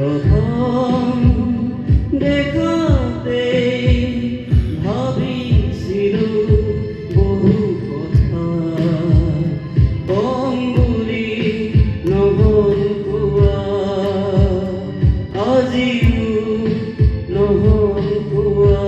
প্ৰথম দেখাতে ভাবিছিল বহু কথা, অঙ্গুলি নহল কোৱা, আজিও নহল কোৱা।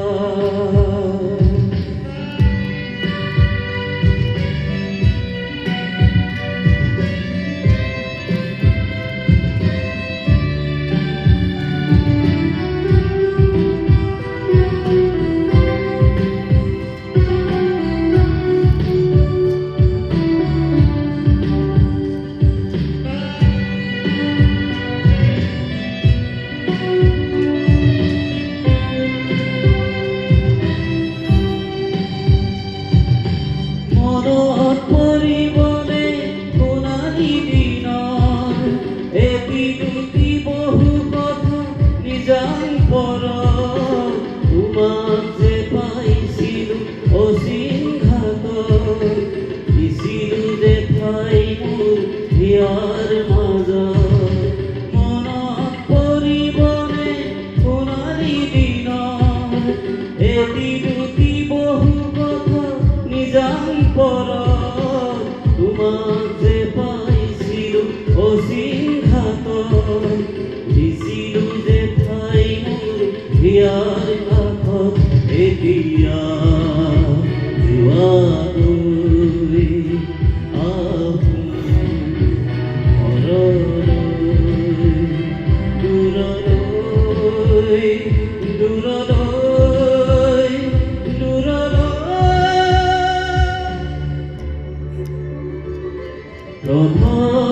মনত পৰিবনে সোণালী দিনৰ এটি দুটি বহু কথা নিজান পৰত, তোমাক যে পাইছিলোঁ অচিন ঘাটত, দিছিলোঁ যে ঠাই মোৰ হিয়াৰ মাজত। মনত পৰিবনে সোণালী দিনৰ এটি দুটি বহু কথা নিজান পৰত, তোমাক যে পাইছিলোঁ অচিন ঘাটত, দিছিলোঁ যে ঠাই মোৰ হিয়াৰ কাষত। এতিয়া যোৱালৈ আপোন ঘৰলৈ, দূৰলৈ দূৰলৈ দূৰলৈ। প্ৰথম